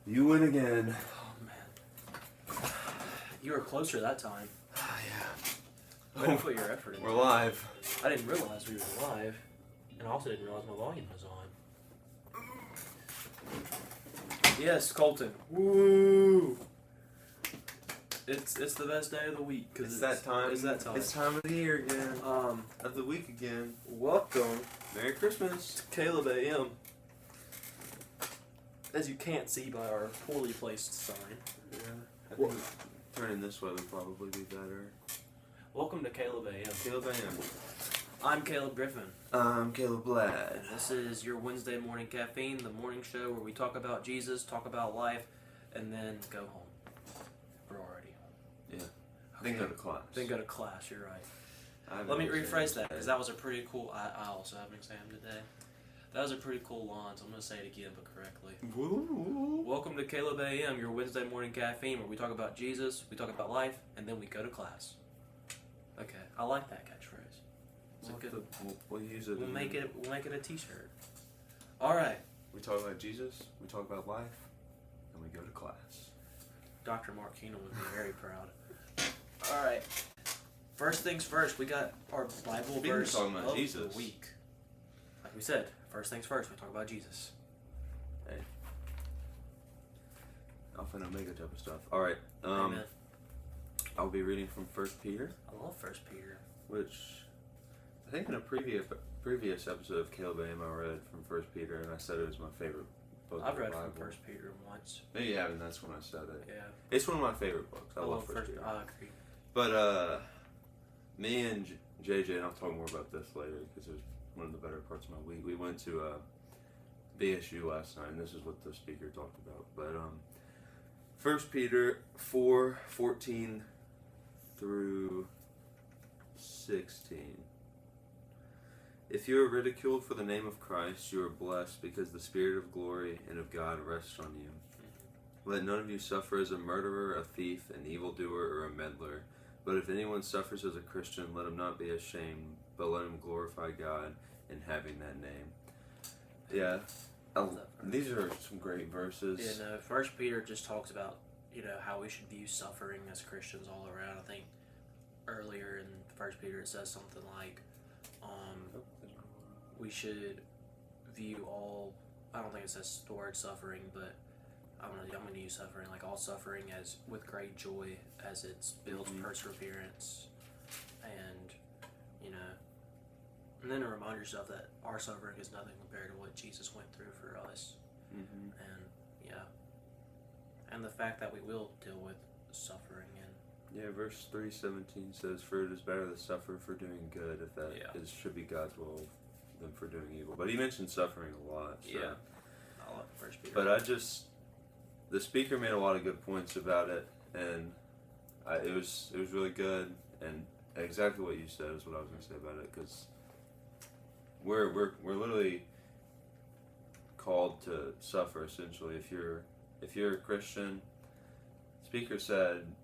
You win again. Oh, man. You were closer that time. Yeah. Way to put your effort in. We're live. I didn't realize we were live, and I also didn't realize my volume was on. Yes, Colton. Woo! It's the best day of the week because It's that time. It's that time. It's time of the year again. Of the week again. Welcome Merry Christmas. to Caleb AM. As you can't see by our poorly placed sign. Yeah. I think turning this way would probably be better. Welcome to Caleb AM. Caleb AM. I'm Caleb Griffin. I'm Caleb Bladd. And this is your Wednesday morning caffeine, the morning show where we talk about Jesus, talk about life, and then go home. We're already home. Yeah. Then go to class. Then go to class, you're right. I Let me have rephrase that, exams because that was a pretty cool... I also have an exam today. That was a pretty cool line, so I'm going to say it again, but correctly. today. Welcome to Caleb AM, your Wednesday morning caffeine, where we talk about Jesus, we talk about life, and then we go to class. Okay, I like that catchphrase. It's a good. We'll use it. We'll make it a T-shirt. All right. We talk about Jesus. We talk about life, and we go to class. Dr. Mark Keenan would be very proud. All right. First things first, we got our Bible Speaking verse talking about of Jesus. the week. Like we said, first things first, we talk about Jesus. Hey. Alpha and Omega type of stuff. All right. Amen. I'll be reading from 1 Peter, I love 1 Peter. which I think in a previous episode of Caleb AM I read from 1 Peter, and I said it was my favorite book. I've of the read Bible. from 1 Peter once. No, you haven't. That's when I said it. Yeah. It's one of my favorite books. I love 1 Peter. I agree. But me and JJ, and I'll talk more about this later because it was one of the better parts of my week. We went to BSU last night, and this is what the speaker talked about. But 1 Peter 4:14 through 16. If you are ridiculed for the name of Christ, you are blessed because the Spirit of glory and of God rests on you. Let none of you suffer as a murderer, a thief, an evildoer, or a meddler. But if anyone suffers as a Christian, let him not be ashamed, but let him glorify God in having that name. Yeah, these are some great verses. Yeah, no, 1 Peter just talks about, how we should view suffering as Christians all around. I think earlier in 1 Peter it says something like, we should view all, I don't think it says the word suffering, but I'm gonna use suffering, like all suffering as with great joy as it builds perseverance, and and then to remind yourself that our suffering is nothing compared to what Jesus went through for us, and and the fact that we will deal with suffering. And verse 3:17 says, "For it is better to suffer for doing good, if that should be God's will, than for doing evil." But he mentioned suffering a lot. So. Yeah, I love 1 Peter. But the speaker made a lot of good points about it, and it was really good, and exactly what you said is what I was going to say about it, because we're literally called to suffer essentially. If you're a Christian, the speaker said,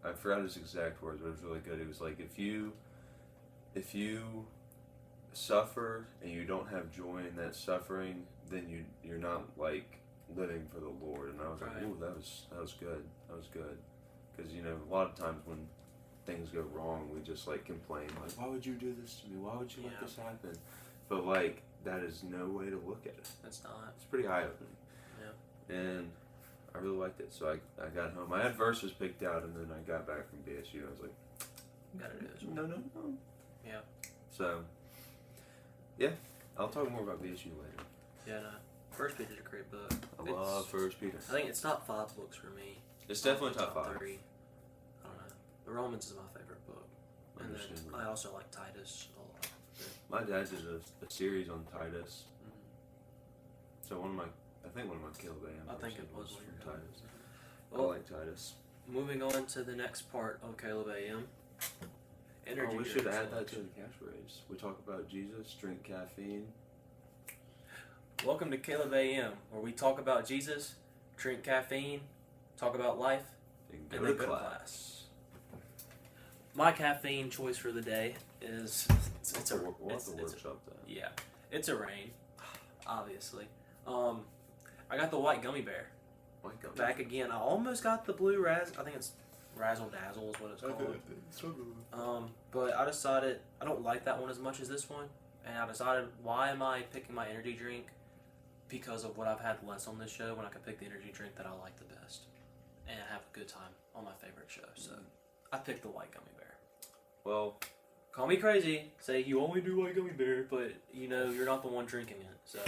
I forgot his exact words, but it was really good. He was like, if you suffer and you don't have joy in that suffering, then you're not like living for the Lord. And I was like, ooh, that was good. That was good. Because a lot of times when things go wrong, we just like complain, like, why would you do this to me? Why would you let this happen? But like, that is no way to look at it. That's not. It's pretty eye opening. Yeah. And I really liked it. So I got home. I had verses picked out, and then I got back from BSU. I was like, gotta do this one. No. Yeah. So, yeah, I'll talk more about BSU later. Yeah, no. 1 Peter's a great book. I love 1 Peter. I think it's top 5 books for me. It's definitely top 5. 3. I don't know. The Romans is my favorite book. And then I also like Titus a lot. My dad did a series on Titus. So one of my Caleb AM. I think it was from Titus. Well, I like Titus. Moving on to the next part of Caleb AM. Energy we should drink add that to selection. the catchphrase. We talk about Jesus, drink caffeine. Welcome to Caleb AM, where we talk about Jesus, drink caffeine, talk about life, and then go to class. My caffeine choice for the day is it's a workshop then. Yeah, it's a rain, obviously. I got the white gummy bear. White gummy. Back again. I almost got the blue I think it's Razzle Dazzle is what it's called. But I decided I don't like that one as much as this one, and I decided, why am I picking my energy drink? Because of what I've had less on this show, when I could pick the energy drink that I like the best and have a good time on my favorite show. So I picked the white gummy bear. Well, call me crazy, say you only do white gummy bear, but you know you're not the one drinking it. So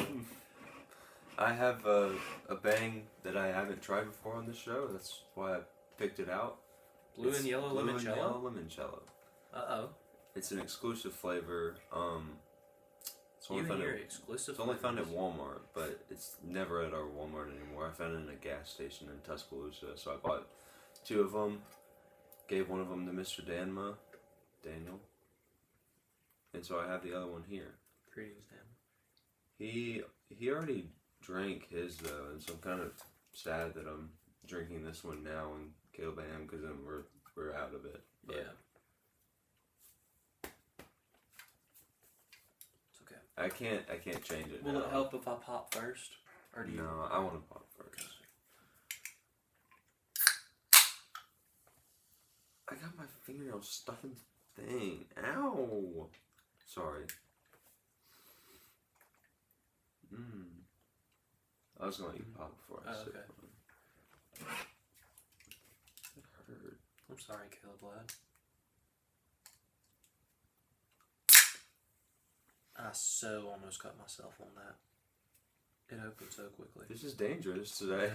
I have a bang that I haven't tried before on this show. That's why I picked it out. Blue and yellow limoncello. Uh-oh. It's an exclusive flavor. It's only found at Walmart, but it's never at our Walmart anymore. I found it in a gas station in Tuscaloosa, so I bought 2 of them. Gave one of them to Mr. Daniel, and so I have the other one here. Greetings, Dan. He already drank his though, and so I'm kind of sad that I'm drinking this one now, and Caleb and him, because then we're out of it. But yeah. Okay. I can't change it. Will now. it help if I pop first, or do you? No, I want to pop first. I got my fingernails stuck in the thing. Ow! Sorry. I was gonna let you pop before I sip. Okay. It hurt. I'm sorry, Caleb lad. I so almost cut myself on that. It opened so quickly. This is dangerous today.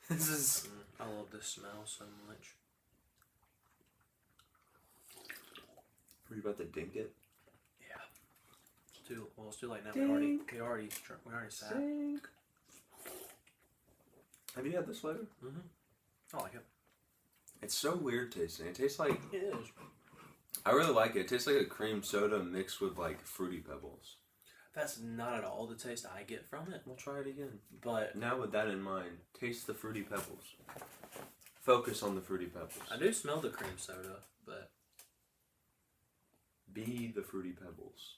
This is. I love this smell so much. Were you about to dink it? Yeah. It's too late now. Dink. We already sat. Dink. Have you had this flavor? I like it. It's so weird tasting. It tastes like. It is. I really like it. It tastes like a cream soda mixed with like Fruity Pebbles. That's not at all the taste I get from it. We'll try it again. But now with that in mind, taste the Fruity Pebbles. Focus on the Fruity Pebbles. I do smell the cream soda, but be the Fruity Pebbles.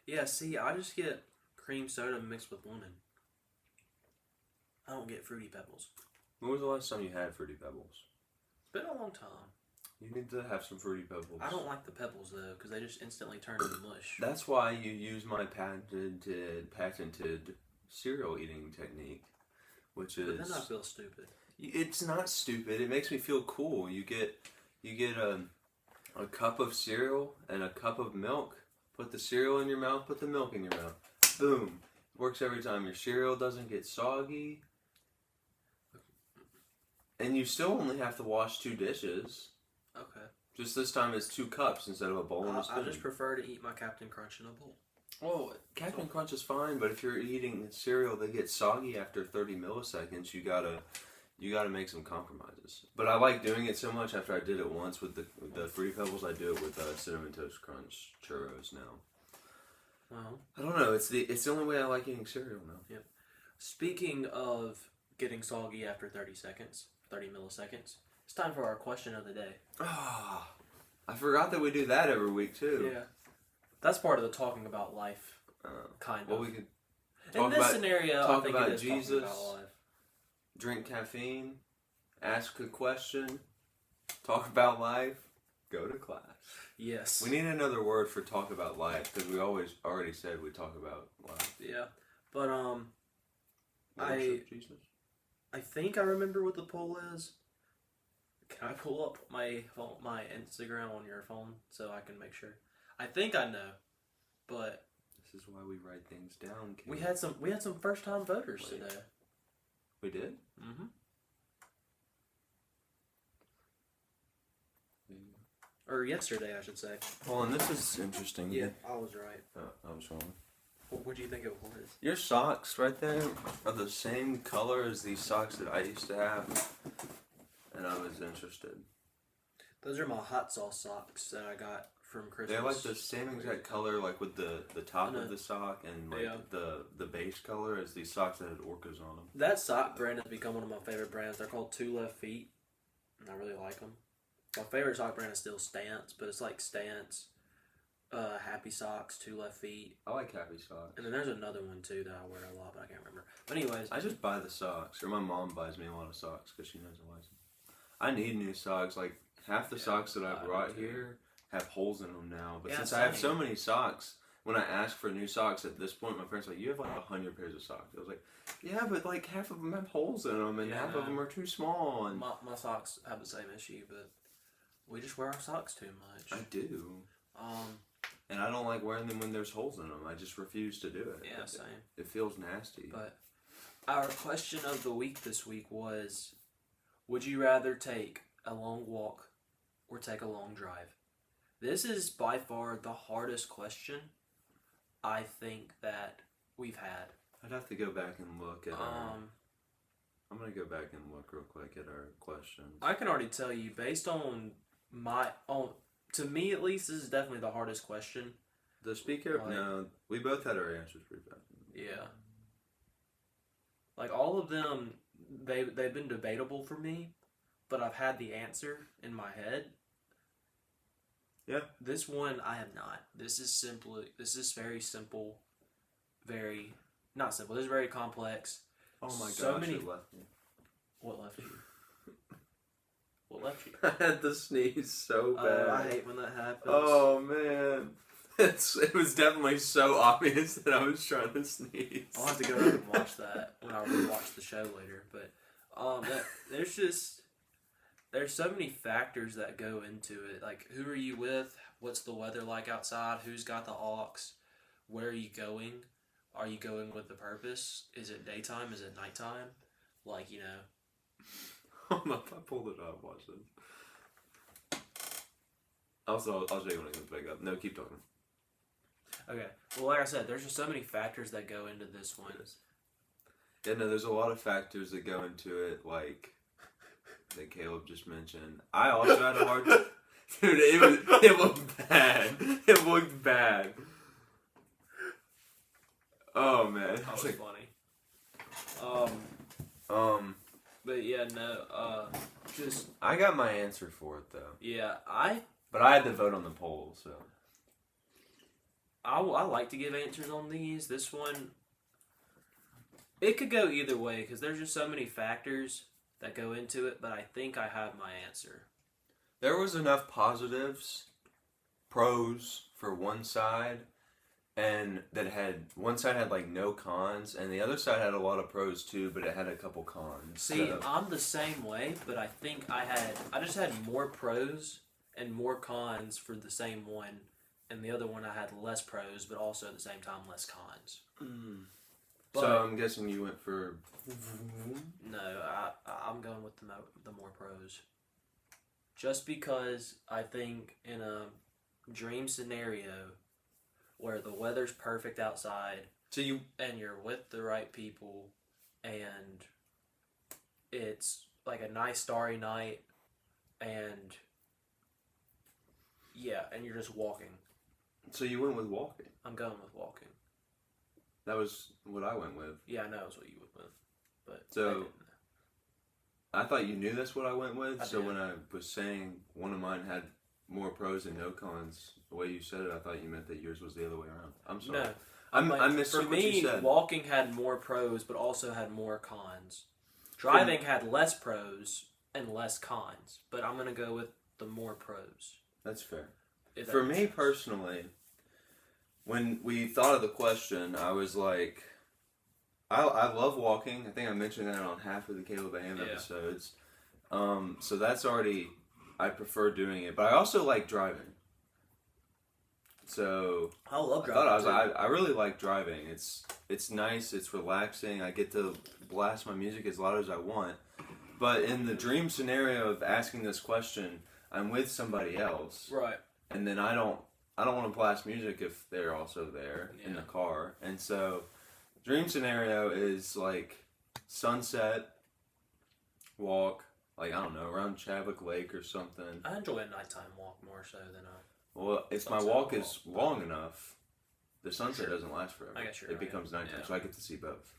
yeah, see, I just get cream soda mixed with lemon. I don't get Fruity Pebbles. When was the last time you had Fruity Pebbles? It's been a long time. You need to have some Fruity Pebbles. I don't like the pebbles though, because they just instantly turn into mush. That's why you use my patented cereal eating technique, which is. But then I feel stupid. It's not stupid. It makes me feel cool. You get a cup of cereal and a cup of milk. Put the cereal in your mouth. Put the milk in your mouth. Boom. Works every time. Your cereal doesn't get soggy. And you still only have to wash 2 dishes. Okay. Just this time it's 2 cups instead of a bowl and a spoon. I just prefer to eat my Captain Crunch in a bowl. Well, Captain Crunch is fine, but if you're eating cereal that gets soggy after 30 milliseconds, you gotta make some compromises. But I like doing it so much. After I did it once with the Fruity Pebbles, I do it with Cinnamon Toast Crunch churros now. Well, I don't know. It's the only way I like eating cereal now. Yep. Speaking of getting soggy after 30 milliseconds, it's time for our question of the day. Ah, I forgot that we do that every week too. Yeah. That's part of the talking about life, kind well, of. we could in this scenario, talk I think about it is Jesus, talking about life. drink caffeine, ask a question, talk about life, go to class. Yes. We need another word for talk about life, because we already said we talk about life. Yeah. But, Jesus. I think I remember what the poll is. Can I pull up my Instagram on your phone so I can make sure? I think I know, but this is why we write things down. We had some first time voters today. We did? Mm-hmm. Or yesterday, I should say. Well, and this is interesting. Yeah, I was right. I was wrong. What do you think it was? Your socks right there are the same color as these socks that I used to have, and I was interested. Those are my hot sauce socks that I got from Christmas. They're like the same exact color, like with the top of the sock and like the base color as these socks that had orcas on them. That sock brand has become one of my favorite brands. They're called 2 Left Feet, and I really like them. My favorite sock brand is still Stance, but it's like Stance, Happy socks, 2 left feet. I like happy socks. And then there's another one too that I wear a lot, but I can't remember. But anyways, I just buy the socks, or my mom buys me a lot of socks because she knows I like them. I need new socks. Like half the socks that I brought here have holes in them now. But since I have so many socks, when I ask for new socks at this point, my parents are like, "You have like 100 pairs of socks." I was like, "Yeah, but like half of them have holes in them, and half of them are too small." And my socks have the same issue, but we just wear our socks too much. I do. And I don't like wearing them when there's holes in them. I just refuse to do it. Yeah, same. It feels nasty. But our question of the week this week was, would you rather take a long walk or take a long drive? This is by far the hardest question I think that we've had. I'd have to go back and look at I'm going to go back and look real quick at our questions. I can already tell you, based on to me at least, this is definitely the hardest question. The speaker? No, we both had our answers pretty fast. Yeah. Like, all of them, they've been debatable for me, but I've had the answer in my head. Yeah. This one, I have not. This is very simple. Not simple. This is very complex. Oh my so gosh, many, it left me. What left you? What left you? I had to sneeze so bad. I hate when that happens. Oh man. It was definitely so obvious that I was trying to sneeze. I'll have to go back and watch that when I rewatch the show later. But there's so many factors that go into it. Like, who are you with? What's the weather like outside? Who's got the aux? Where are you going? Are you going with the purpose? Is it daytime? Is it nighttime? Like, you know. I pulled it up. Watch this. Also, I'll show you when it comes back up. No, keep talking. Okay. Well, like I said, there's just so many factors that go into this one. Yeah, no, there's a lot of factors that go into it, like that Caleb just mentioned. I also had a hard time. Dude, it looked bad. It looked bad. Oh man, That was funny. But yeah, no. Just I got my answer for it though. yeah, But I had to vote on the poll, so. I like to give answers on these. This one, it could go either way because there's just so many factors that go into it. But I think I have my answer. There was enough positives, pros for one side, and one side had like no cons, and the other side had a lot of pros too, but it had a couple cons. See, so. I'm the same way, but I think I just had more pros and more cons for the same one, and the other one I had less pros, but also at the same time less cons. Mm. So I'm guessing you went for. No, I'm going with the more pros. Just because I think in a dream scenario where the weather's perfect outside, and you're with the right people, and it's like a nice starry night, and and you're just walking. So you went with walking? I'm going with walking. That was what I went with. Yeah, I know it's what you went with, but so I thought you knew that's what I went with. I When I was saying one of mine had more pros and no cons, the way you said it, I thought you meant that yours was the other way around. I'm sorry. No, I mistook what you said. Walking had more pros, but also had more cons. Driving had less pros and less cons, but I'm gonna go with the more pros. That's fair. For me personally, when we thought of the question, I was like, I love walking. I think I mentioned that on half of the Caleb AM episodes. So that's already, I prefer doing it. But I also like driving. So I love driving. I really like driving. It's nice. It's relaxing. I get to blast my music as loud as I want. But in the dream scenario of asking this question, I'm with somebody else. Right. And then I don't want to blast music if they're also there in the car. And so, dream scenario is like sunset, walk, like, I don't know, around Chavik Lake or something. I enjoy a nighttime walk more so than a... Well, if my walk is long enough, the sunset doesn't last forever. I guess you're It right. becomes nighttime, so I get to see both.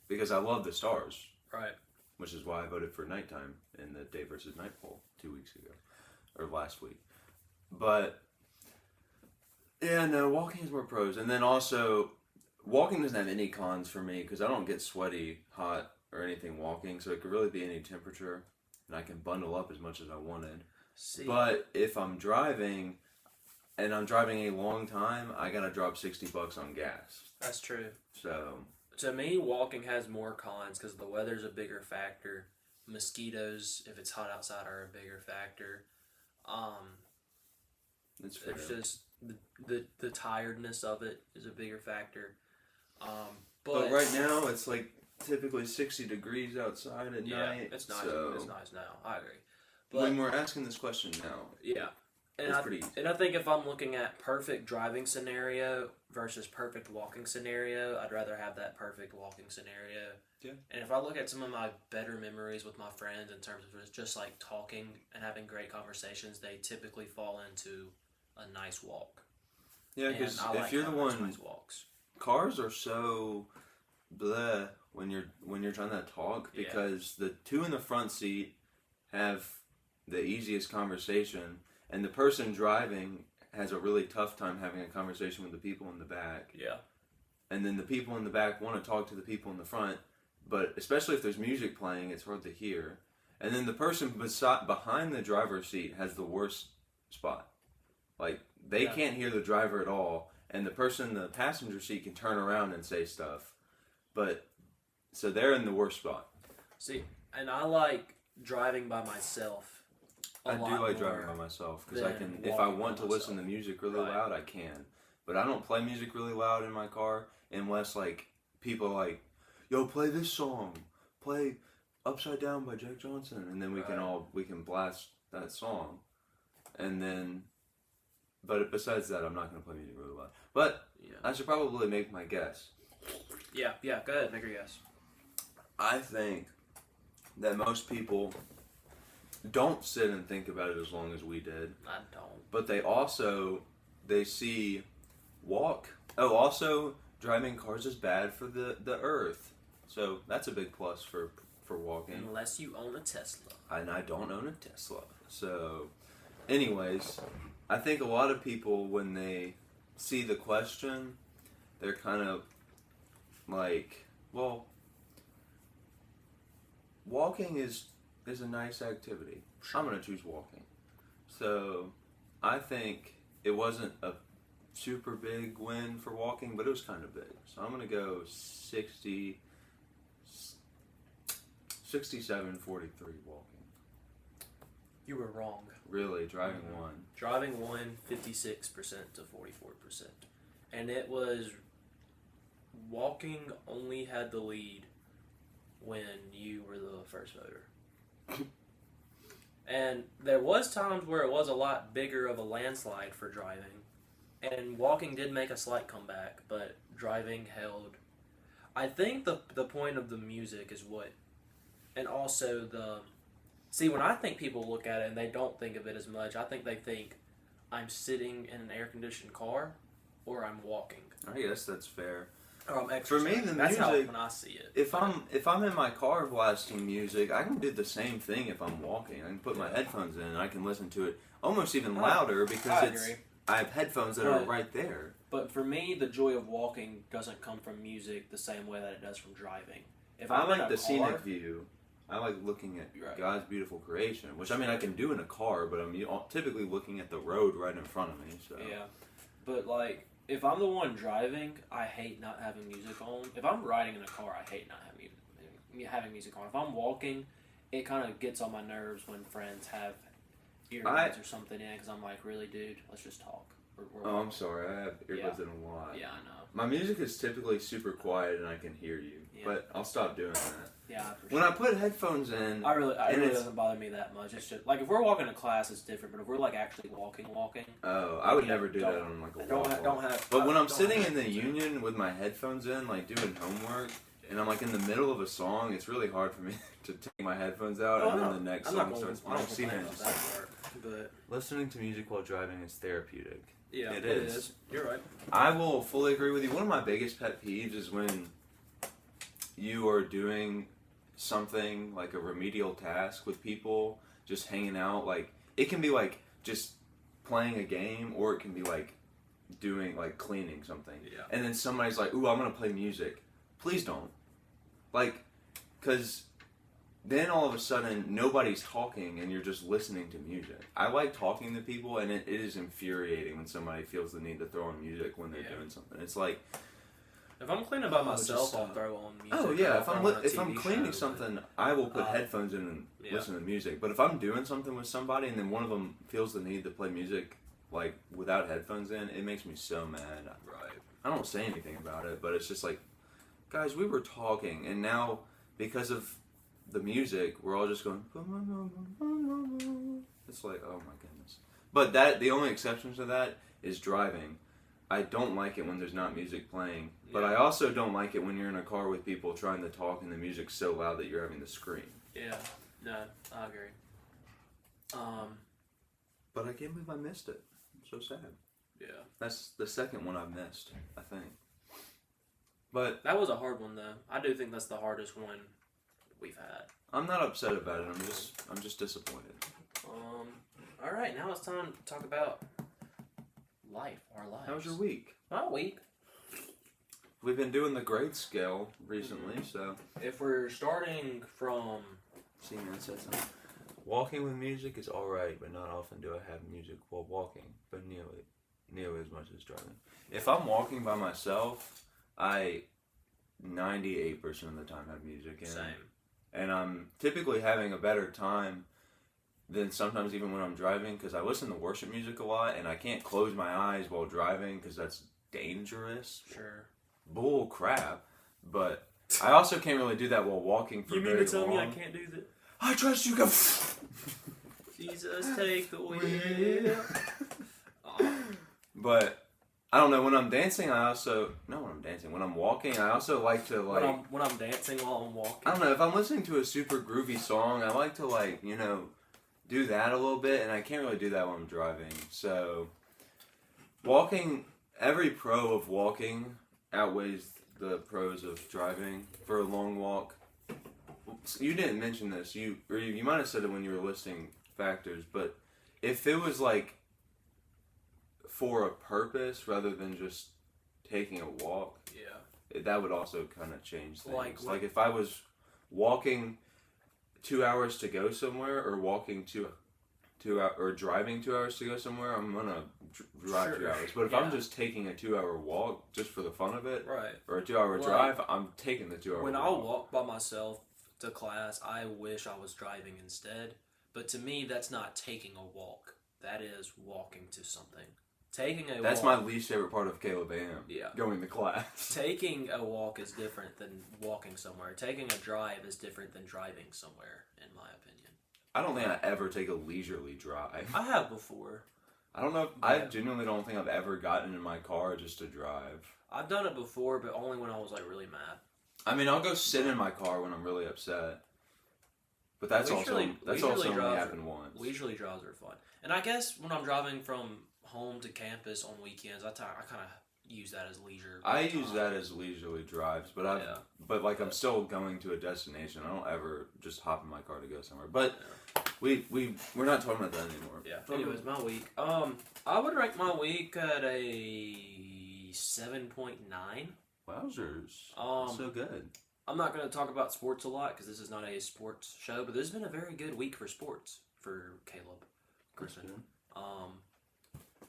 Because I love the stars. Right. Which is why I voted for nighttime in the day versus night poll 2 weeks ago. Or last week. But Yeah, no, walking is more pros. And then also, walking doesn't have any cons for me because I don't get sweaty, hot, or anything walking, so it could really be any temperature, and I can bundle up as much as I wanted. See, But if I'm driving, and I'm driving a long time, I gotta drop $60 on gas. that's true. So, To me, walking has more cons because the weather's a bigger factor. Mosquitoes, if it's hot outside, are a bigger factor. it's fair. It's just the tiredness of it is a bigger factor. But right now, it's like typically 60 degrees outside at yeah, night. it's nice. So It's nice now. I agree. But when we're asking this question now, yeah, it's pretty easy. and I think if I'm looking at perfect driving scenario versus perfect walking scenario, I'd rather have that perfect walking scenario. Yeah. And if I look at some of my better memories with my friends in terms of just like talking and having great conversations, they typically fall into a nice walk. Yeah, And because I if like you're the having those one, nice walks. cars are so bleh when you're trying to talk Yeah. because the two in the front seat have the easiest conversation, and the person driving has a really tough time having a conversation with the people in the back. Yeah. And then the people in the back want to talk to the people in the front, but especially if there's music playing, it's hard to hear. And then the person behind the driver's seat has the worst spot. Like, they Yeah. can't hear the driver at all, and the person in the passenger seat can turn around and say stuff. But, so they're in the worst spot. See, and I like driving by myself. I do like driving by myself, because I than can, if I walking want by to listen to myself. music really Right. loud, I can. But I don't play music really loud in my car, unless, like, people are like, yo, play this song. Play Upside Down by Jack Johnson. And then we can blast that song. And then, but besides that, I'm not going to play music really loud. But Yeah. I should probably make my guess. Yeah. Go ahead, make your guess. I think that most people don't sit and think about it as long as we did. I don't. But they see walk. Oh, also driving cars is bad for the earth. So that's a big plus for walking. Unless you own a Tesla. And I don't own a Tesla. So, anyways, I think a lot of people, when they see the question, they're kind of like, well, walking is a nice activity. I'm going to choose walking. So, I think it wasn't a super big win for walking, but it was kind of big. So, I'm going to go 67-43 walking. You were wrong. Really, driving won. Driving won 56% to 44%. And it was walking only had the lead when you were the first voter. And there was times where it was a lot bigger of a landslide for driving. And walking did make a slight comeback, but driving held. I think the point of the music is what, and also see, when I think people look at it and they don't think of it as much, I think they think I'm sitting in an air-conditioned car or I'm walking. I guess that's fair. Or I'm For me, exercising. the That's how music- when I see it. If I'm in my car blasting music, I can do the same thing if I'm walking. I can put my headphones in and I can listen to it almost even louder because I agree. I have headphones that are But- right there. But for me, the joy of walking doesn't come from music the same way that it does from driving. If I I'm in like a the car, scenic view. I like looking at Right. God's beautiful creation, which I mean I can do in a car, but I'm typically looking at the road right in front of me. So Yeah, but like if I'm the one driving, I hate not having music on. If I'm riding in a car, I hate not having music on. If I'm walking, it kind of gets on my nerves when friends have earbuds or something in because I'm like, really, dude, let's just talk. Oh, I'm sorry. I have earbuds in a lot. Yeah, I know. My music is typically super quiet and I can hear you, Yeah. but I'll stop doing that. Yeah, I appreciate When I put headphones in, it really it's- doesn't bother me that much. It's just like if we're walking to class, it's different. But if we're like actually walking, oh, I would Yeah, never do don't- that on like a don't walk. have, don't have. But when I'm don't sitting have in the music. union with my headphones in, like doing homework, and I'm like in the middle of a song, it's really hard for me to take my headphones out Oh, and no. then the next I'm not song going starts to complain playing. about that part, but Listening to music while driving is therapeutic. yeah, It it is. is. You're right. I will fully agree with you. One of my biggest pet peeves is when you are doing something like a remedial task with people, just hanging out. Like, it can be like just playing a game, or it can be like doing, like, cleaning something. Yeah. And then somebody's like, ooh, I'm going to play music. Please don't. Like, because then all of a sudden nobody's talking and you're just listening to music. I like talking to people, and it is infuriating when somebody feels the need to throw on music when they're doing something. It's like, if I'm cleaning by myself, I'll throw on music. Oh yeah, if I'm TV cleaning show, something, I will put headphones in and listen to music. But if I'm doing something with somebody and then one of them feels the need to play music like without headphones in, it makes me so mad. Right. I don't say anything about it, but it's just like, guys, we were talking, and now because of the music, we're all just going. It's like, oh my goodness. But the only exception to that is driving. I don't like it when there's not music playing, but I also don't like it when you're in a car with people trying to talk and the music's so loud that you're having to scream. Yeah, no, I agree. But I can't believe I missed it. I'm so sad. Yeah. That's the second one I've missed, I think. But that was a hard one, though. I do think that's the hardest one we've had. I'm not upset about it. I'm just disappointed. All right, now it's time to talk about our lives. How was your week? My week. We've been doing the grade scale recently, so if we're starting from, see, man said something. Walking with music is all right, but not often do I have music while walking, but nearly as much as driving. If I'm walking by myself, I 98% of the time have music in. Same. And I'm typically having a better time than sometimes even when I'm driving, because I listen to worship music a lot, and I can't close my eyes while driving because that's dangerous. Sure. Bull crap. But I also can't really do that while walking for very long. You mean to tell me I can't do that? I trust you, go. Jesus, take the wheel. But I don't know, when I'm dancing, when I'm walking, I also like to when I'm dancing while I'm walking. I don't know, if I'm listening to a super groovy song, I like to do that a little bit, and I can't really do that when I'm driving. So walking, every pro of walking outweighs the pros of driving for a long walk. You didn't mention this, you might have said it when you were listing factors, but if it was like for a purpose rather than just taking a walk, that would also kind of change things. Like if I was walking 2 hours to go somewhere, or walking or driving 2 hours to go somewhere, I'm gonna drive 2 hours. But if I'm just taking a 2 hour walk just for the fun of it, right, or a 2 hour drive, I'm taking the 2 hour. When I walk by myself to class, I wish I was driving instead. But to me, that's not taking a walk. That is walking to something. That's my least favorite part of Caleb AM. Yeah. Going to class. Taking a walk is different than walking somewhere. Taking a drive is different than driving somewhere, in my opinion. I don't think I ever take a leisurely drive. I have before. I don't know. I genuinely don't think I've ever gotten in my car just to drive. I've done it before, but only when I was like really mad. I mean, I'll go sit in my car when I'm really upset. But that's also only happened once. Leisurely drives are fun. And I guess when I'm driving from home to campus on weekends, I kind of use that as leisure. I use that as leisurely drives, but I'm still going to a destination. I don't ever just hop in my car to go somewhere. But we're not talking about that anymore. Yeah. Anyways, my week. I would rank my week at a 7.9. Wowzers. So good. I'm not going to talk about sports a lot because this is not a sports show, but this has been a very good week for sports for Caleb Griffin.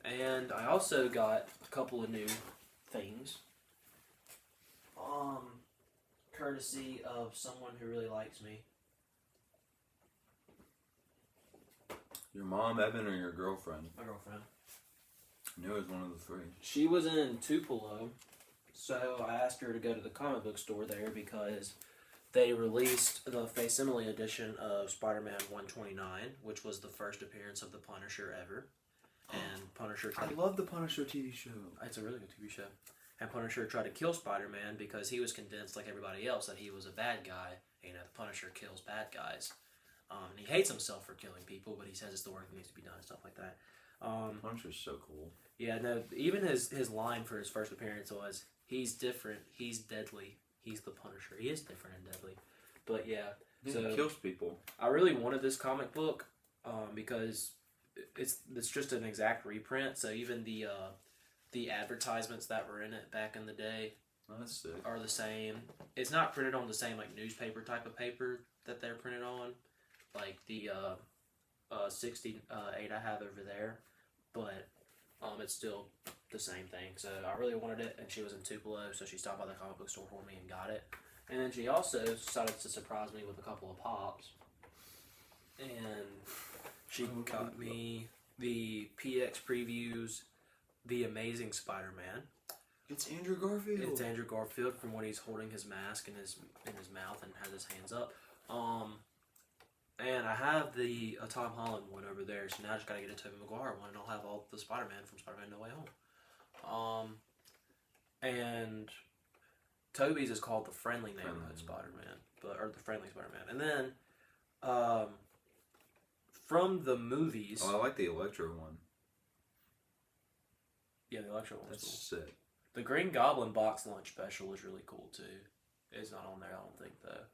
And I also got a couple of new things, courtesy of someone who really likes me. Your mom, Evan, or your girlfriend? My girlfriend. I knew it was one of the three. She was in Tupelo, so I asked her to go to the comic book store there because they released the facsimile edition of Spider-Man 129, which was the first appearance of the Punisher ever. And Punisher I love the Punisher TV show. It's a really good TV show. And Punisher tried to kill Spider-Man because he was convinced, like everybody else, that he was a bad guy. And, the Punisher kills bad guys. And he hates himself for killing people, but he says it's the work that needs to be done and stuff like that. Punisher's so cool. Yeah, no, even his line for his first appearance was, he's different, he's deadly, he's the Punisher. He is different and deadly. But yeah, so he kills people. I really wanted this comic book because it's just an exact reprint. So even the the advertisements that were in it back in the day Oh, that's sick. are the same. It's not printed on the same like newspaper type of paper that they're printed on, like the 68 I have over there, but it's still the same thing. So I really wanted it, and she was in Tupelo, so she stopped by the comic book store for me and got it. And then she also decided to surprise me with a couple of pops, and she got me the PX previews, The Amazing Spider-Man. It's Andrew Garfield. It's Andrew Garfield from when he's holding his mask in his mouth and has his hands up. And I have the Tom Holland one over there, so now I just gotta get a Tobey Maguire one, and I'll have all the Spider-Man from Spider-Man No Way Home. And Tobey's is called the Friendly Neighborhood Spider-Man, or the Friendly Spider-Man. And then, from the movies. Oh, I like the Electro one. Yeah, the Electro one's That's cool. sick. The Green Goblin box lunch special is really cool too. It's not on there, I don't think though.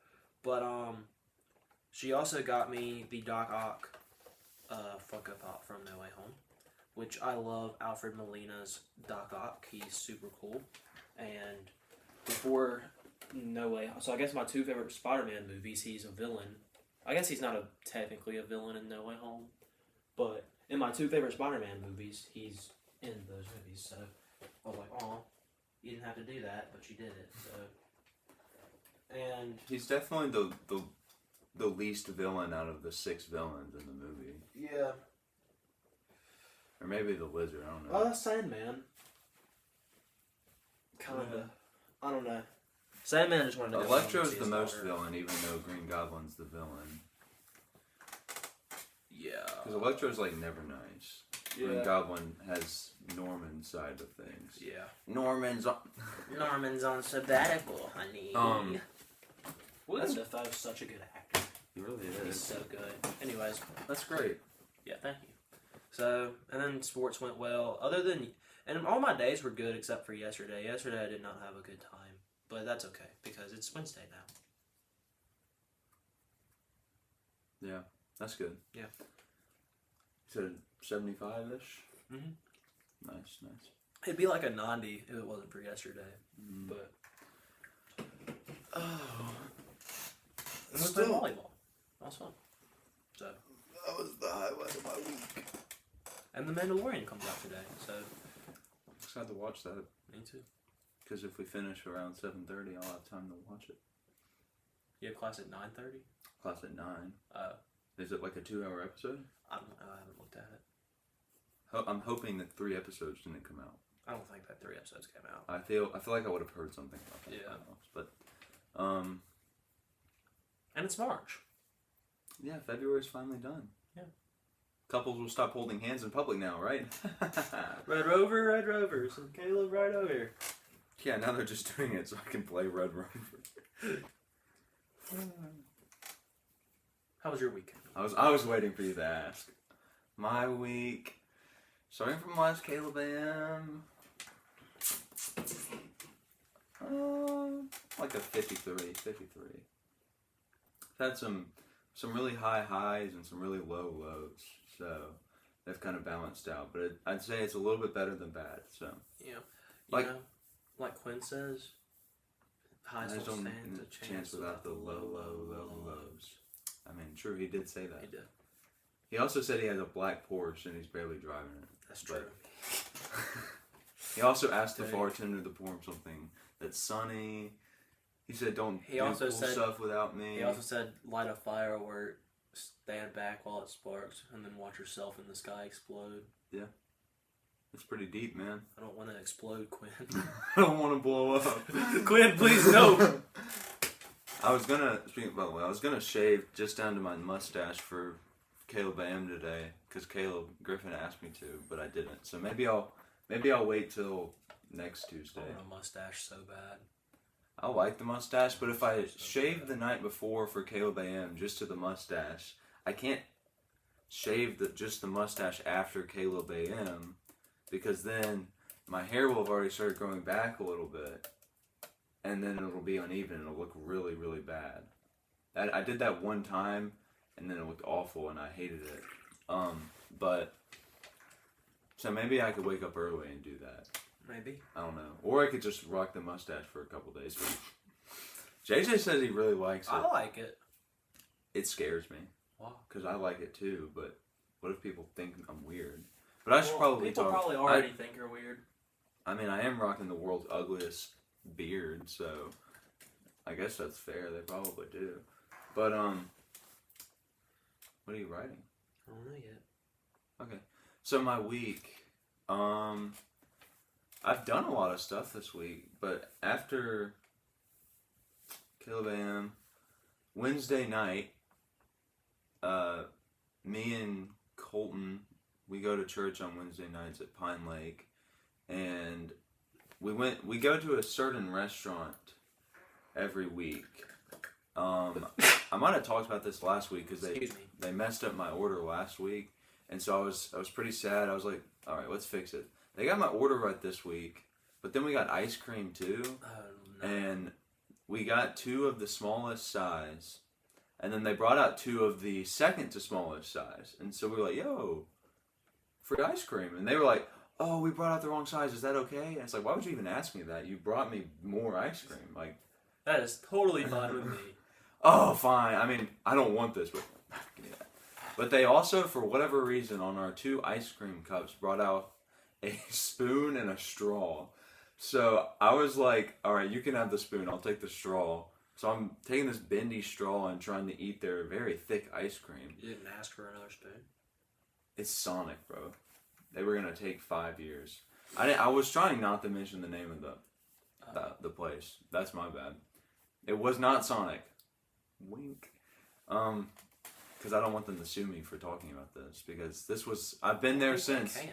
But she also got me the Doc Ock Funko Pop from No Way Home, which I love Alfred Molina's Doc Ock. He's super cool. And before No Way Home, so I guess my two favorite Spider-Man movies, he's a villain. I guess he's not technically a villain in No Way Home, but in my two favorite Spider-Man movies, he's in those movies. So I was like, "Aw, you didn't have to do that, but you did it." So, and He's definitely the least villain out of the 6 villains in the movie. yeah, Or maybe the Lizard, I don't know. Sandman. Kinda. I don't know. Sandman just wanted to go home and Electro's see the his most daughter. villain, even though Green Goblin's the villain. Yeah. Because Electro's like never nice. Green Yeah. Goblin has Norman's side of things. Yeah. Norman's on sabbatical, honey. Willem Dafoe's such a good actor. He really He's is. so good. Anyways, That's great. yeah, thank you. So, and then sports went well. And all my days were good except for yesterday. Yesterday I did not have a good time, but that's okay because it's Wednesday now. Yeah, that's good. Yeah. You said 75-ish? Mhm. Nice. It'd be like a 90 if it wasn't for yesterday, but we played volleyball. That was fun. So, That was the highlight of my week. and The Mandalorian comes out today, so I'm excited to watch that. me too. Because if we finish around 7:30, I'll have time to watch it. You have class at 9:30? Class at 9. Is it like a 2-hour episode? I don't know. I haven't looked at it. I'm hoping that 3 episodes didn't come out. I don't think that 3 episodes came out. I feel like I would have heard something about that. Yeah. But And it's March. yeah, February's finally done. Yeah. Couples will stop holding hands in public now, right? Red Rovers, and Caleb right over here. Yeah, now they're just doing it so I can play Red Rover. How was your weekend? I was waiting for you to ask. My week, starting from last Caleb AM, like a 53. I've had some really high highs and some really low lows, so they've kind of balanced out. But I'd say it's a little bit better than bad. So Yeah. Like- Like Quinn says, highs there's don't no stand a chance without the lows. I mean, true, he did say that. He did. He also said he has a black Porsche and he's barely driving it. That's But- true. He also asked the Dang. bartender to pour him something that's sunny. He said, "Don't He do also cool said- stuff without me." He also said, light a firework, stand back while it sparks, and then watch yourself in the sky explode. It's pretty deep, man. I don't want to explode, Quinn. I don't want to blow up. Quinn, please no. I was gonna shave just down to my mustache for Caleb AM today because Caleb Griffin asked me to, but I didn't. So maybe I'll wait till next I Tuesday. want a mustache so bad. I like the mustache, but if I shave the night before for Caleb AM just to the mustache, I can't shave just the mustache after Caleb AM because then my hair will have already started growing back a little bit, and then it'll be uneven and it'll look really, really bad. I did that one time, and then it looked awful, and I hated it. But so maybe I could wake up early and do that. Maybe. I don't know. Or I could just rock the mustache for a couple days. But JJ says he really likes it. I like it. It scares me. Wow. Because I like it too, but what if people think I'm weird? But I should probably people talk. probably already think you're weird. I mean, I am rocking the world's ugliest beard, so I guess that's fair. They probably do. But what are you writing? I don't know yet. Okay. So my week, I've done a lot of stuff this week, but after Caleb AM, Wednesday night, me and Colton, we go to church on Wednesday nights at Pine Lake, and we go to a certain restaurant every week. I might have talked about this last week because they messed up my order last week, and so I was pretty sad. I was like, all right, let's fix it. They got my order right this week, but then we got ice cream too, and we got 2 of the smallest size, and then they brought out 2 of the second to smallest size, and so we were like, yo, free ice cream, and they were like, oh, we brought out the wrong size, is that okay? And it's like, why would you even ask me that? You brought me more ice cream, like. That is totally fine with me. Oh, fine. I mean, I don't want this, but give me that. But they also, for whatever reason, on our 2 ice cream cups, brought out a spoon and a straw. So I was like, all right, you can have the spoon. I'll take the straw. So I'm taking this bendy straw and trying to eat their very thick ice cream. You didn't ask for another spoon? It's Sonic, bro. They were going to take 5 years. I was trying not to mention the name of the place. That's my bad. It was not Sonic. Wink. Because I don't want them to sue me for talking about this. Because this was... I've been there since... They can.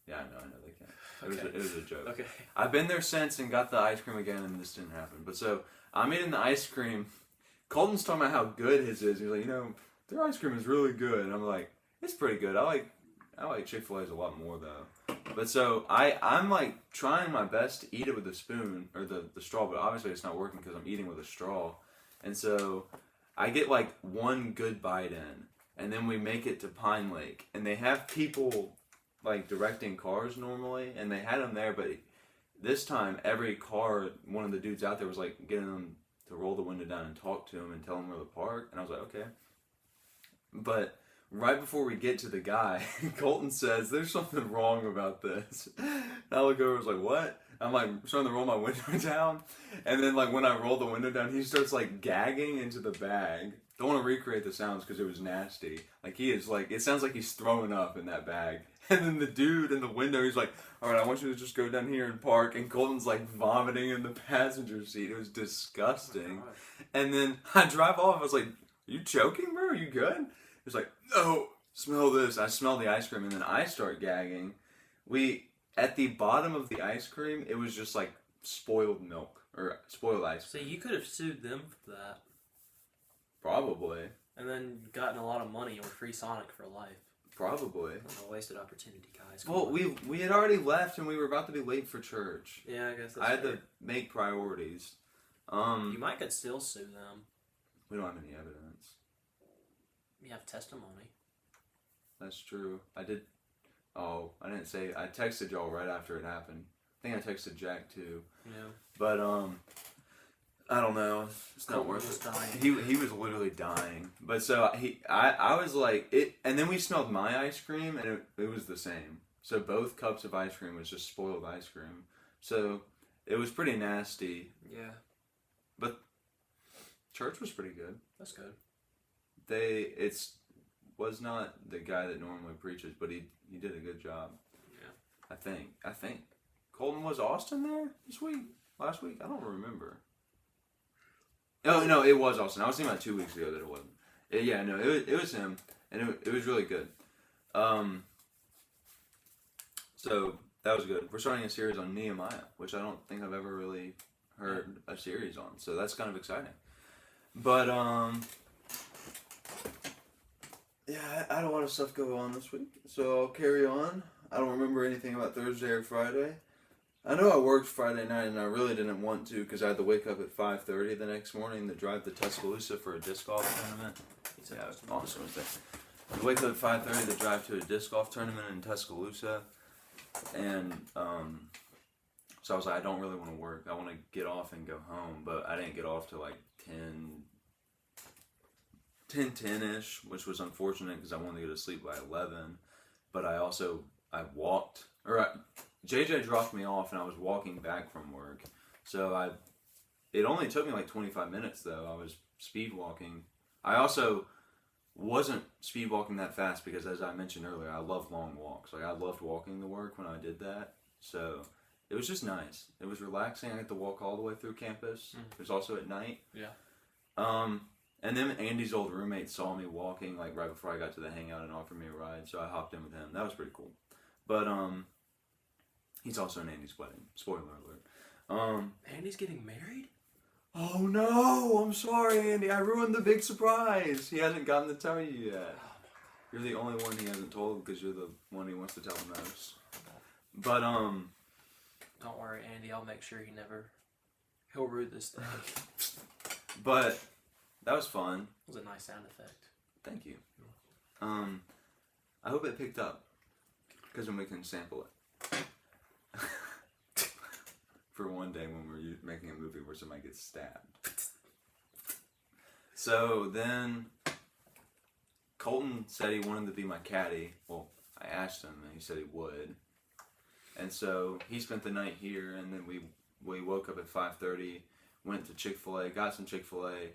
Yeah, I know they can. It was a joke. Okay. I've been there since and got the ice cream again, and this didn't happen. But so, I'm eating the ice cream. Colton's talking about how good his is. He's like, their ice cream is really good. And I'm like, it's pretty good. I like Chick-fil-A's a lot more, though. But so, I'm like trying my best to eat it with a spoon, or the straw, but obviously it's not working because I'm eating with a straw. And so, I get like 1 good bite in, and then we make it to Pine Lake. And they have people like directing cars normally, and they had them there, but this time every car, one of the dudes out there was like getting them to roll the window down and talk to him and tell him where to park. And I was like, okay. But right before we get to the guy, Colton says, there's something wrong about this. And I look over and was like, what? I'm like starting to roll my window down. And then like when I roll the window down, he starts like gagging into the bag. Don't want to recreate the sounds because it was nasty. Like he is like, it sounds like he's throwing up in that bag. And then the dude in the window, he's like, all right, I want you to just go down here and park. And Colton's like vomiting in the passenger seat. It was disgusting. And then I drive off. I was like, are you choking, bro? Are you good? He's like, no, smell this. I smell the ice cream, and then I start gagging. At the bottom of the ice cream, it was just like spoiled milk, or spoiled ice cream. So you could have sued them for that. Probably. And then gotten a lot of money or free Sonic for life. Probably. A wasted opportunity, guys. Well, we had already left, and we were about to be late for church. Yeah, I guess that's I had fair. to make priorities. You might could still sue them. We don't have any evidence. You have testimony. That's true. I did. Oh, I didn't say. I texted y'all right after it happened. I think I texted Jack too. Yeah. But I don't know. It's not Colton worth was it. dying. He was literally dying. But so I was like it, and then we smelled my ice cream, and it was the same. So both cups of ice cream was just spoiled ice cream. So it was pretty nasty. Yeah. But church was pretty good. That's good. Was not the guy that normally preaches, but he did a good job. Yeah. I think. Colton, was Austin there last week? I don't remember. Oh, no, it was Austin. I was thinking about 2 weeks ago that it wasn't. It was him, and it was really good. So, that was good. We're starting a series on Nehemiah, which I don't think I've ever really heard a series on, so that's kind of exciting. But, yeah, I had a lot of stuff go on this week, so I'll carry on. I don't remember anything about Thursday or Friday. I know I worked Friday night, and I really didn't want to because I had to wake up at 5:30 the next morning to drive to Tuscaloosa for a disc golf tournament. Yeah, it was awesome. I wake up at 5:30 to drive to a disc golf tournament in Tuscaloosa, and So I was like, I don't really want to work. I want to get off and go home. But I didn't get off till like 10:10ish, which was unfortunate because I wanted to go to sleep by 11. But I walked, JJ dropped me off and I was walking back from work. So it only took me like 25 minutes though. I was speed walking. I also wasn't speed walking that fast because, as I mentioned earlier, I love long walks. Like I loved walking to work when I did that. So it was just nice. It was relaxing. I had to walk all the way through campus. It was also at night. Yeah. And then Andy's old roommate saw me walking like right before I got to the hangout and offered me a ride, so I hopped in with him. That was pretty cool. But he's also in Andy's wedding. Spoiler alert. Andy's getting married? Oh no! I'm sorry, Andy. I ruined the big surprise. He hasn't gotten to tell you yet. You're the only one he hasn't told because you're the one he wants to tell the most. But don't worry, Andy. I'll make sure he'll rue this day. But that was fun. It was a nice sound effect. Thank you. I hope it picked up because then we can sample it. For one day when we're making a movie where somebody gets stabbed. So then Colton said he wanted to be my caddy. Well, I asked him and he said he would. And so he spent the night here, and then we woke up at 5:30, went to Chick-fil-A, got some Chick-fil-A.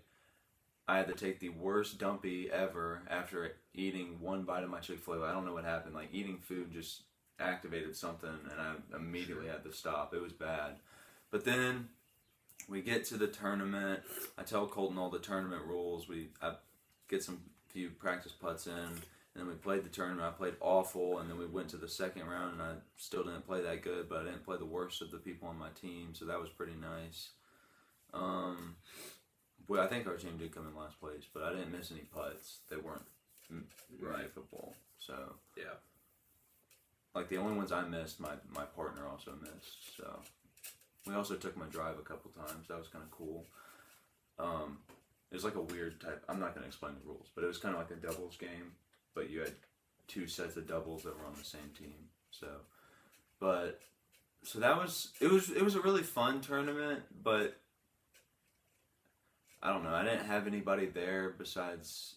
I had to take the worst dumpy ever after eating one bite of my Chick-fil-A. I don't know what happened. Like, eating food just activated something, and I immediately had to stop. It was bad. But then we get to the tournament. I tell Colton all the tournament rules. I get some few practice putts in, and then we played the tournament. I played awful, and then we went to the second round, and I still didn't play that good, but I didn't play the worst of the people on my team, so that was pretty nice. Well, I think our team did come in last place, but I didn't miss any putts. They weren't right football, so yeah. Like the only ones I missed, my partner also missed. So we also took my drive a couple times. That was kind of cool. It was like a weird type. I'm not going to explain the rules, but it was kind of like a doubles game. But you had two sets of doubles that were on the same team. So that was it was a really fun tournament, but I don't know. I didn't have anybody there besides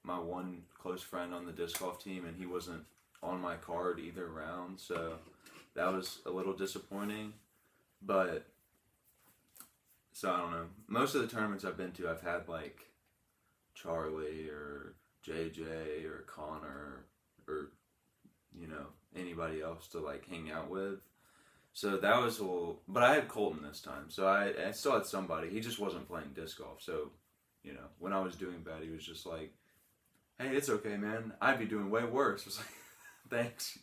my one close friend on the disc golf team, and he wasn't on my card either round, so that was a little disappointing. But so I don't know. Most of the tournaments I've been to, I've had like Charlie or JJ or Connor or anybody else to like hang out with. So that was a little, but I had Colton this time, so I still had somebody. He just wasn't playing disc golf, so when I was doing bad, he was just like, "Hey, it's okay, man. I'd be doing way worse." I was like,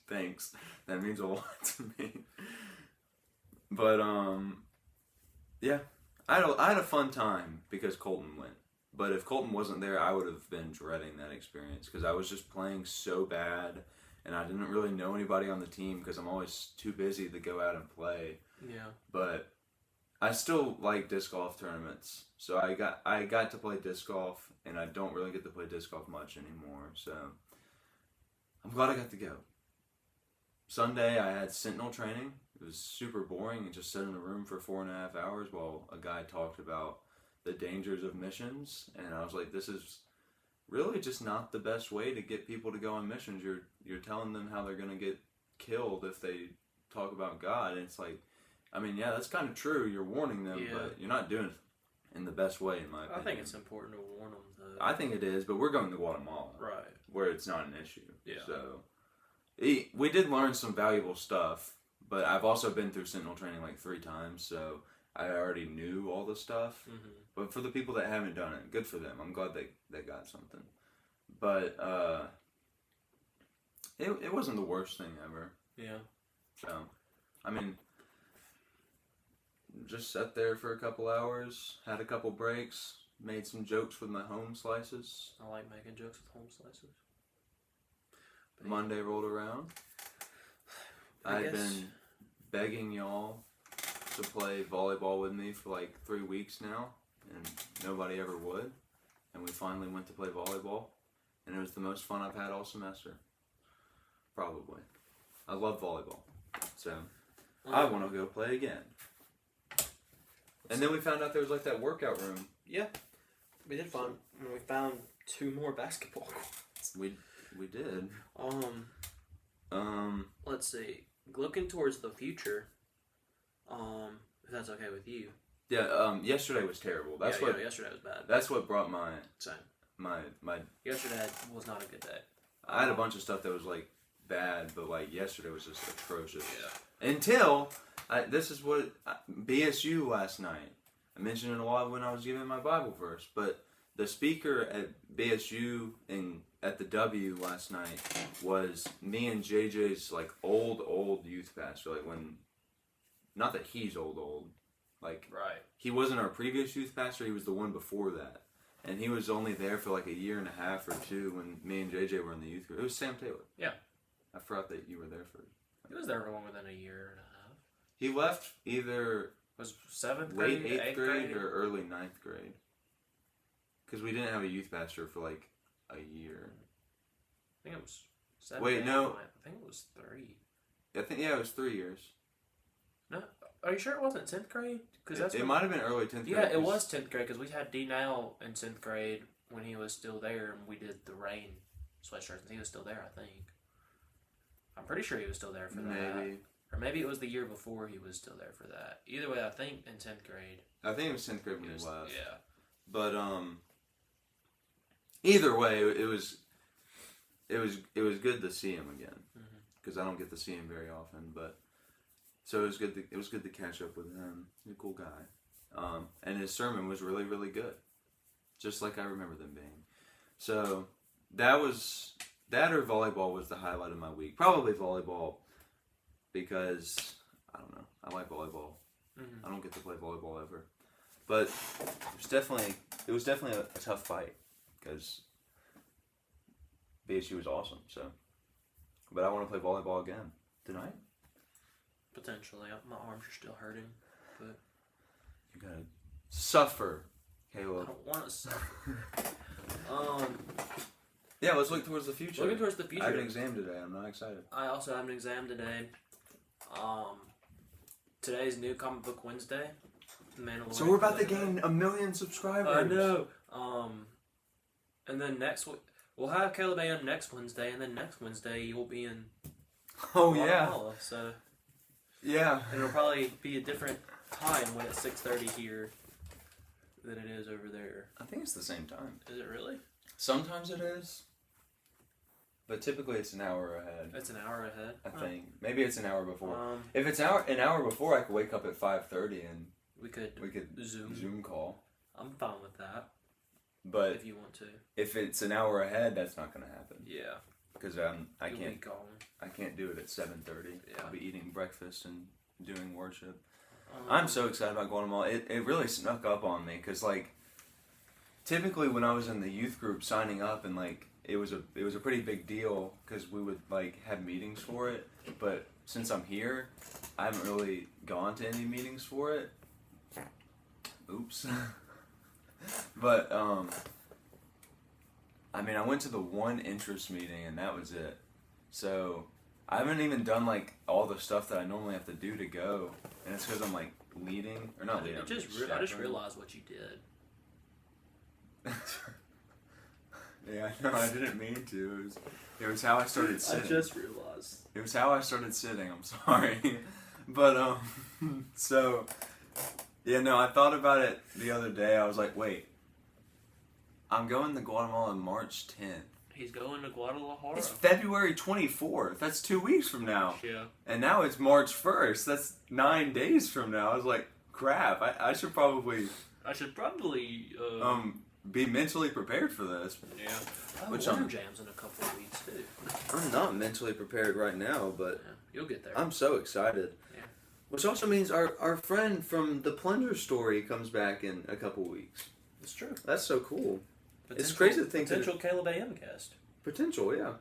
"Thanks. That means a lot to me." But yeah, I had a fun time because Colton went. But if Colton wasn't there, I would have been dreading that experience because I was just playing so bad. And I didn't really know anybody on the team because I'm always too busy to go out and play. Yeah. But I still like disc golf tournaments. So I got to play disc golf, and I don't really get to play disc golf much anymore. So I'm glad I got to go. Sunday I had Sentinel training. It was super boring and just sat in a room for 4.5 hours while a guy talked about the dangers of missions. And I was like, this is really just not the best way to get people to go on missions. You're telling them how they're going to get killed if they talk about God. And it's like, I mean, yeah, that's kind of true. You're warning them, but you're not doing it in the best way, in my opinion. I think it's important to warn them, though. I think it is, but we're going to Guatemala. Right. Where it's not an issue. Yeah. So, we did learn some valuable stuff, but I've also been through Sentinel training like 3 times, so I already knew all the stuff. Mm-hmm. But for the people that haven't done it, good for them. I'm glad they got something. But it wasn't the worst thing ever. Yeah. So, I mean, just sat there for a couple hours, had a couple breaks, made some jokes with my home slices. I like making jokes with home slices. But Monday rolled around. I'd been begging y'all to play volleyball with me for like 3 weeks now, and nobody ever would. And we finally went to play volleyball, and it was the most fun I've had all semester. Probably. I love volleyball. So, I want to go play again. And then we found out there was like that workout room. Yeah, we did find. We found 2 more basketball courts. We did. Let's see. Looking towards the future. If that's okay with you. Yeah. Yesterday was terrible. Yesterday was bad. That's what brought my Same. my. Yesterday was not a good day. I had a bunch of stuff that was like bad, but like yesterday was just atrocious. Yeah. Until this is what BSU last night. I mentioned it a lot when I was giving my Bible verse, but the speaker at BSU at the W last night was me and JJ's like old youth pastor. Like when, not that he's old, like right. He wasn't our previous youth pastor. He was the one before that, and he was only there for like a year and a half or 2 when me and JJ were in the youth group. It was Sam Taylor. Yeah. I forgot that you were there for. He was there for longer than a year and a half. He left either Was 7th grade, late 8th grade grade or early 9th grade. Because we didn't have a youth pastor for like a year. I think it was 7. Wait, no. I think it was 3. It was 3 years. No, are you sure it wasn't 10th grade? Because It might have been early 10th grade. Yeah, it was 10th grade because we had D now in 10th grade when he was still there, and we did the rain sweatshirts, and he was still there. I think. I'm pretty sure he was still there for that. Maybe. Or maybe it was the year before he was still there for that. Either way, I think in 10th grade. I think it was 10th grade when he left. Yeah. But either way, it was good to see him again because I don't get to see him very often. But so it was good to catch up with him. He's a cool guy, and his sermon was really good, just like I remember them being. So that or volleyball was the highlight of my week. Probably volleyball because I don't know. I like volleyball. I don't get to play volleyball ever, but it was definitely a tough fight because BSU was awesome. So, but I want to play volleyball again tonight. Potentially, my arms are still hurting, but You gotta suffer, Caleb. I don't want to suffer. Yeah, let's look towards the future. Looking towards the future. I have an exam today. I'm not excited. I also have an exam today. Today's New Comic Book Wednesday. So we're about to gain 1 million subscribers. I know. And then next week we'll have Caleb AM next Wednesday, and then next Wednesday you'll be in. Oh Guatemala, so yeah. and it'll probably be a different time when it's 6:30 here than it is over there. I think it's the same time. Is it really? Sometimes it is, but typically it's an hour ahead. It's an hour ahead. I think maybe it's an hour before. If it's an hour before, I could wake up at 5:30 and we could Zoom call. I'm fine with that. But if you want to, if it's an hour ahead, that's not going to happen. Yeah, because I can't do it at 7:30. Yeah. I'll be eating breakfast and doing worship. I'm so excited about Guatemala. It really snuck up on me because like typically when I was in the youth group signing up and like it was a pretty big deal because we would like have meetings for it. But since I'm here, I haven't really gone to any meetings for it. Oops. But I mean, I went to the one interest meeting and that was it. So I haven't even done like all the stuff that I normally have to do to go, and it's because I'm like leading or not leading. I just realized what you did. Yeah, no, I didn't mean to. It was how I started sitting. I just realized. It was how I started sitting. I'm sorry, but so yeah, no, I thought about it the other day. I was like, wait, I'm going to Guatemala on March 10th. He's going to Guadalajara. It's February 24th. That's 2 weeks from now. Yeah. And now it's March 1st. That's 9 days from now. I was like, crap. I should probably. Be mentally prepared for this. Yeah. Which Winter Jam's in a couple of weeks too. I'm not mentally prepared right now, but yeah, you'll get there. I'm so excited. Yeah. Which also means our friend from the Plunger story comes back in a couple weeks. It's true. That's so cool. It's crazy to think potential Caleb AM cast. Potential, yeah.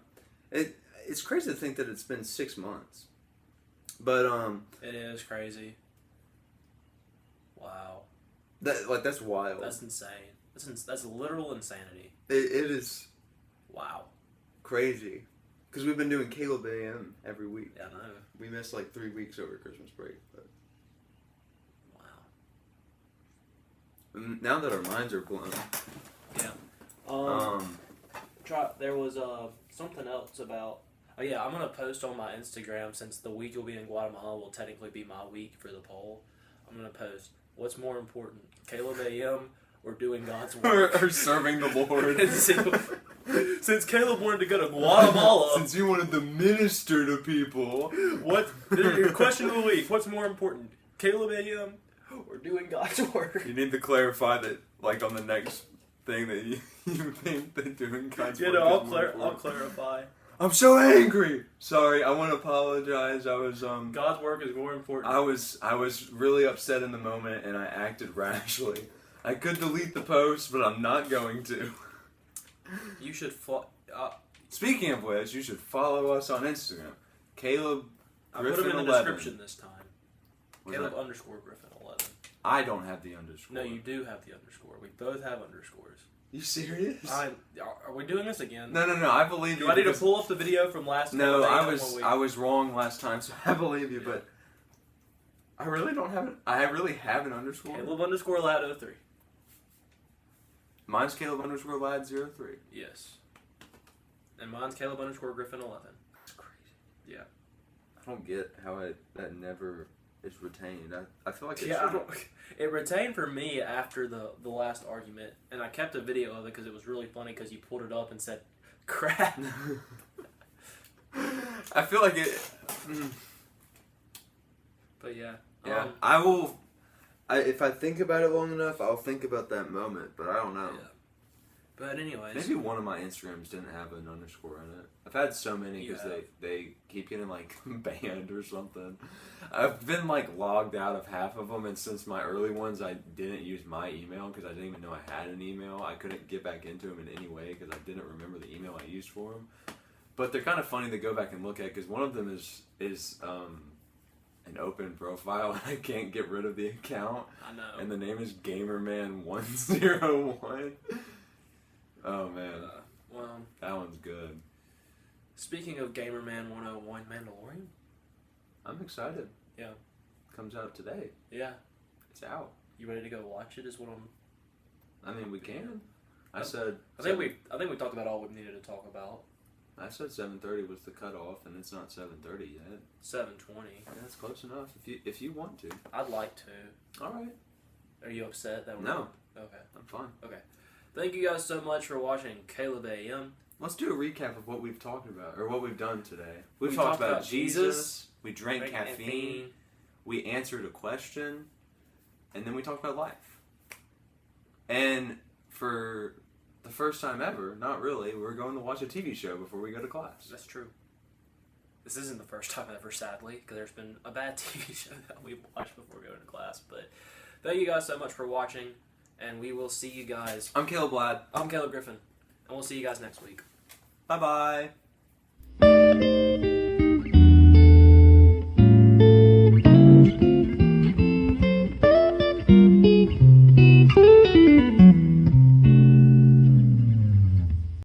It's crazy to think that it's been 6 months. But it is crazy. Wow. That's wild. That's insane. That's literal insanity. It is wow. Crazy. Because we've been doing Caleb AM every week. Yeah, I know. We missed like 3 weeks over Christmas break. But Wow. now that our minds are blown. Yeah. There was something else about. Oh yeah, I'm gonna post on my Instagram since the week you'll be in Guatemala will technically be my week for the poll. I'm gonna post what's more important, Caleb AM or doing God's work or serving the Lord. Since Caleb wanted to go to Guatemala, Since you wanted to minister to people. your question of the week? What's more important, Caleb AM or doing God's work? You need to clarify that, like, on the next thing that you think that doing God's work. I'll clarify. I'm so angry. Sorry, I want to apologize. I was God's work is more important. I was really upset in the moment and I acted rashly. I could delete the post, but I'm not going to. You should Speaking of which, you should follow us on Instagram. Caleb Griffin I put him in the 11. description this time. What's Caleb that? _Griffin 11. I don't have the underscore. No, you do have the underscore. We both have underscores. You serious? Are we doing this again? No. I believe you. Do I need to pull up the video from last? No, I was wrong last time, so I believe you. But I really don't have it. I really have an underscore. Caleb _Lad 03. Mine's Caleb _Lad 03. Yes. And mine's Caleb _Griffin 11. That's crazy. Yeah. I don't get how that never is retained. I feel like it Yeah, should. it retained for me after the last argument, and I kept a video of it because it was really funny because you pulled it up and said, crap. I feel like it. But yeah. Yeah, I will. If I think about it long enough, I'll think about that moment, but I don't know. Yeah. But anyways. Maybe one of my Instagrams didn't have an underscore in it. I've had so many because they keep getting like banned or something. I've been like logged out of half of them, and since my early ones, I didn't use my email because I didn't even know I had an email. I couldn't get back into them in any way because I didn't remember the email I used for them. But they're kind of funny to go back and look at because one of them is an open profile. I can't get rid of the account. I know. And the name is Gamerman101. Oh man. Well, that one's good. Speaking of Gamerman 101 Mandalorian, I'm excited. Yeah. Comes out today. Yeah. It's out. You ready to go watch it? Is what I'm. I mean, we can. I think we talked about all we needed to talk about. I said 7:30 was the cutoff, and it's not 7:30 yet. 7:20. Yeah, that's close enough. If you want to. I'd like to. All right. Are you upset that we're No. Okay. I'm fine. Okay. Thank you guys so much for watching Caleb AM. Let's do a recap of what we've talked about, or what we've done today. We've talked about Jesus. We drank caffeine. We answered a question. And then we talked about life. And for the first time ever, not really, we're going to watch a TV show before we go to class. That's true. This isn't the first time ever, sadly, because there's been a bad TV show that we've watched before going to class. But thank you guys so much for watching, and we will see you guys. I'm Caleb Ladd. I'm Caleb Griffin, and we'll see you guys next week. Bye-bye.